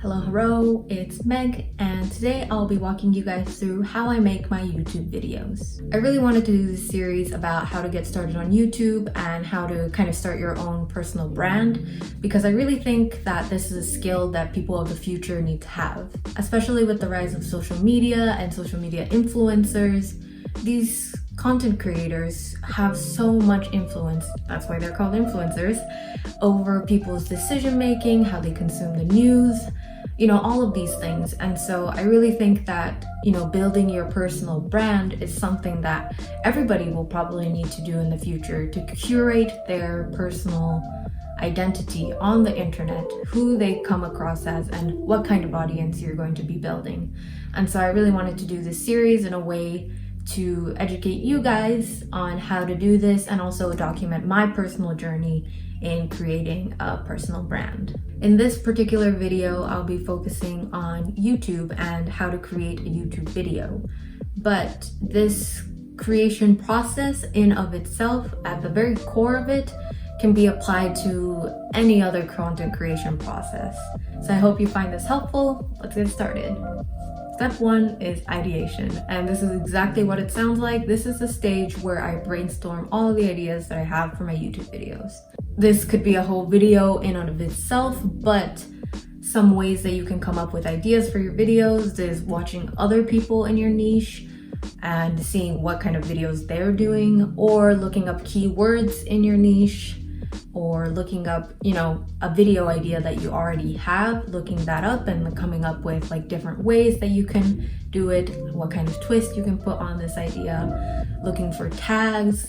Hello, it's Meg, and today I'll be walking you guys through how I make my YouTube videos. I really wanted to do this series about how to get started on YouTube and how to kind of start your own personal brand, because I really think that this is a skill that people of the future need to have, especially with the rise of social media and social media influencers. These content creators have so much influence, that's why they're called influencers, over people's decision making, how they consume the news, all of these things. And so I really think that, building your personal brand is something that everybody will probably need to do in the future to curate their personal identity on the internet, who they come across as, and what kind of audience you're going to be building. And so I really wanted to do this series in a way to educate you guys on how to do this and also document my personal journey in creating a personal brand. In this particular video, I'll be focusing on YouTube and how to create a YouTube video. But this creation process in of itself, at the very core of it, can be applied to any other content creation process. So I hope you find this helpful. Let's get started. Step 1 is ideation, and this is exactly what it sounds like. This is the stage where I brainstorm all of the ideas that I have for my YouTube videos. This could be a whole video in and of itself, but some ways that you can come up with ideas for your videos is watching other people in your niche and seeing what kind of videos they're doing, or looking up keywords in your niche, or looking up, a video idea that you already have, looking that up and coming up with like different ways that you can do it, what kind of twist you can put on this idea, looking for tags,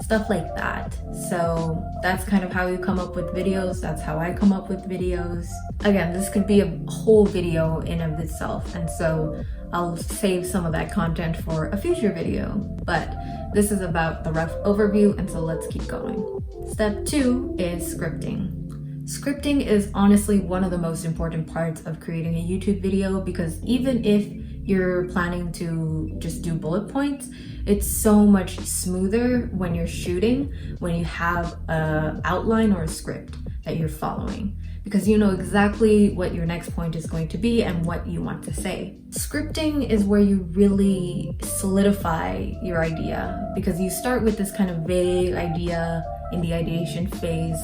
stuff like that. So that's kind of how you come up with videos. That's how I come up with videos. Again, this could be a whole video in of itself, and so I'll save some of that content for a future video, but this is about the rough overview, and so let's keep going. Step 2 is scripting. Scripting is honestly one of the most important parts of creating a YouTube video, because even if you're planning to just do bullet points, it's so much smoother when you're shooting, when you have an outline or a script that you're following, because you know exactly what your next point is going to be and what you want to say. Scripting is where you really solidify your idea, because you start with this kind of vague idea in the ideation phase,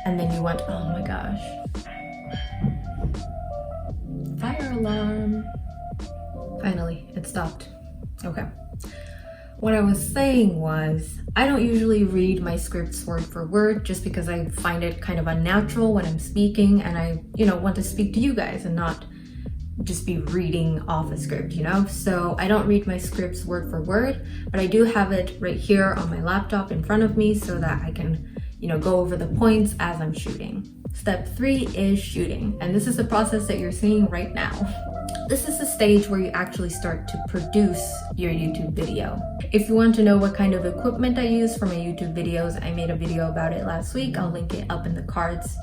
and then you went, oh my gosh, fire alarm. Finally, it stopped. Okay. What I was saying was, I don't usually read my scripts word for word, just because I find it kind of unnatural when I'm speaking, and I, want to speak to you guys and not just be reading off a script, So I don't read my scripts word for word, but I do have it right here on my laptop in front of me so that I can, go over the points as I'm shooting. Step 3 is shooting, and this is the process that you're seeing right now. This is the stage where you actually start to produce your YouTube video. If you want to know what kind of equipment I use for my YouTube videos, I made a video about it last week. I'll link it up in the cards,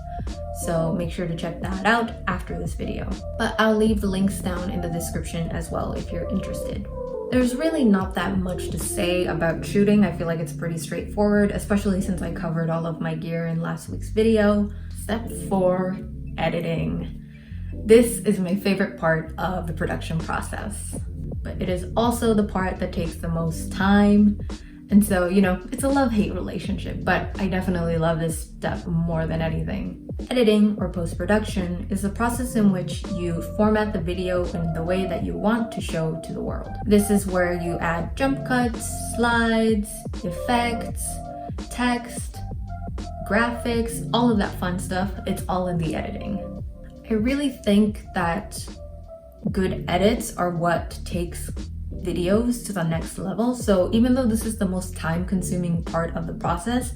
so make sure to check that out after this video. But I'll leave the links down in the description as well if you're interested. There's really not that much to say about shooting. I feel like it's pretty straightforward, especially since I covered all of my gear in last week's video. Step 4, editing. This is my favorite part of the production process, but it is also the part that takes the most time. And so, it's a love-hate relationship, but I definitely love this step more than anything. Editing or post-production is the process in which you format the video in the way that you want to show to the world. This is where you add jump cuts, slides, effects, text, graphics, all of that fun stuff. It's all in the editing. I really think that good edits are what takes videos to the next level. So even though this is the most time-consuming part of the process,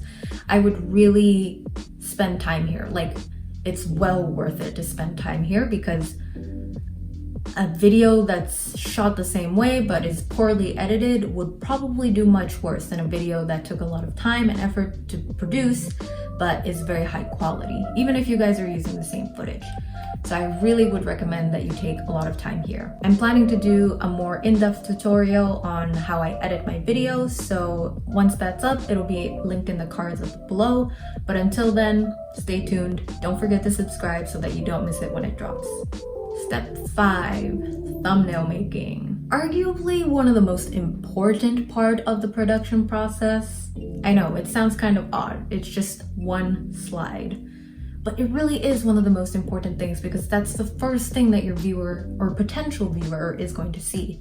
I would really spend time here. Like, it's well worth it to spend time here, because a video that's shot the same way but is poorly edited would probably do much worse than a video that took a lot of time and effort to produce but is very high quality, even if you guys are using the same footage. So I really would recommend that you take a lot of time here. I'm planning to do a more in-depth tutorial on how I edit my videos, so once that's up, it'll be linked in the cards up below. But until then, stay tuned. Don't forget to subscribe so that you don't miss it when it drops. Step 5, thumbnail making. Arguably one of the most important part of the production process. I know, it sounds kind of odd. It's just one slide. But it really is one of the most important things because that's the first thing that your viewer or potential viewer is going to see.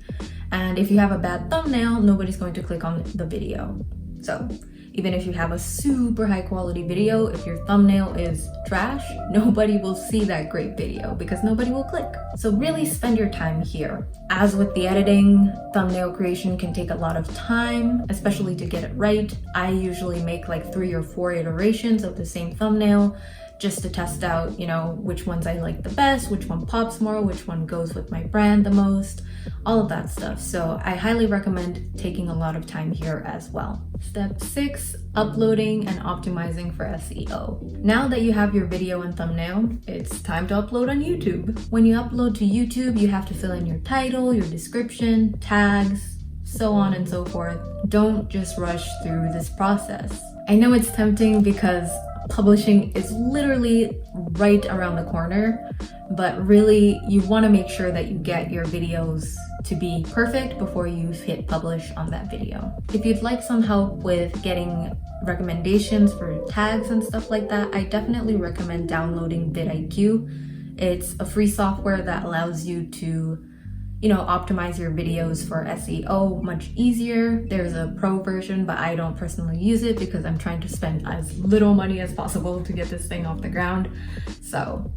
And if you have a bad thumbnail, nobody's going to click on the video. So even if you have a super high quality video, if your thumbnail is trash, nobody will see that great video because nobody will click. So really spend your time here. As with the editing, thumbnail creation can take a lot of time, especially to get it right. I usually make like 3 or 4 iterations of the same thumbnail just to test out, which ones I like the best, which one pops more, which one goes with my brand the most, all of that stuff. So I highly recommend taking a lot of time here as well. Step 6, uploading and optimizing for SEO. Now that you have your video and thumbnail, it's time to upload on YouTube. When you upload to YouTube, you have to fill in your title, your description, tags, so on and so forth. Don't just rush through this process. I know it's tempting because publishing is literally right around the corner, but really you want to make sure that you get your videos to be perfect before you hit publish on that video. If you'd like some help with getting recommendations for tags and stuff like that, I definitely recommend downloading vidIQ. It's a free software that allows you to optimize your videos for SEO much easier. There's a pro version, but I don't personally use it because I'm trying to spend as little money as possible to get this thing off the ground. So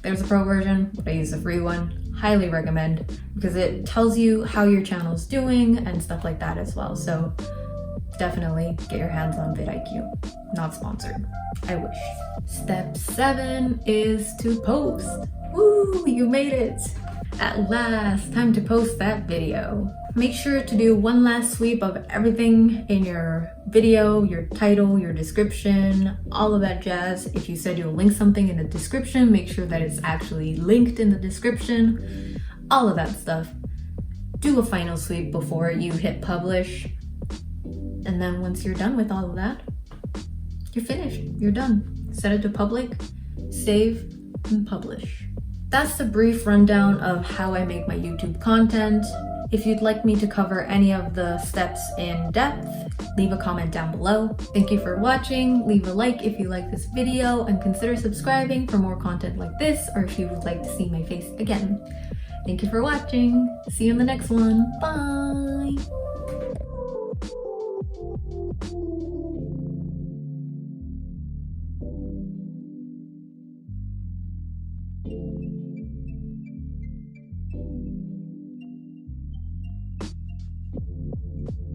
there's a pro version, but I use a free one. Highly recommend because it tells you how your channel's doing and stuff like that as well. So definitely get your hands on vidIQ. Not sponsored. I wish. Step 7 is to post. Woo, you made it! At last, time to post that video. Make sure to do one last sweep of everything in your video, your title, your description, all of that jazz. If you said you'll link something in the description, make sure that it's actually linked in the description, all of that stuff. Do a final sweep before you hit publish. And then once you're done with all of that, you're finished, you're done. Set it to public, save, and publish. That's the brief rundown of how I make my YouTube content. If you'd like me to cover any of the steps in depth, leave a comment down below. Thank you for watching. Leave a like if you like this video and consider subscribing for more content like this or if you would like to see my face again. Thank you for watching. See you in the next one. Bye!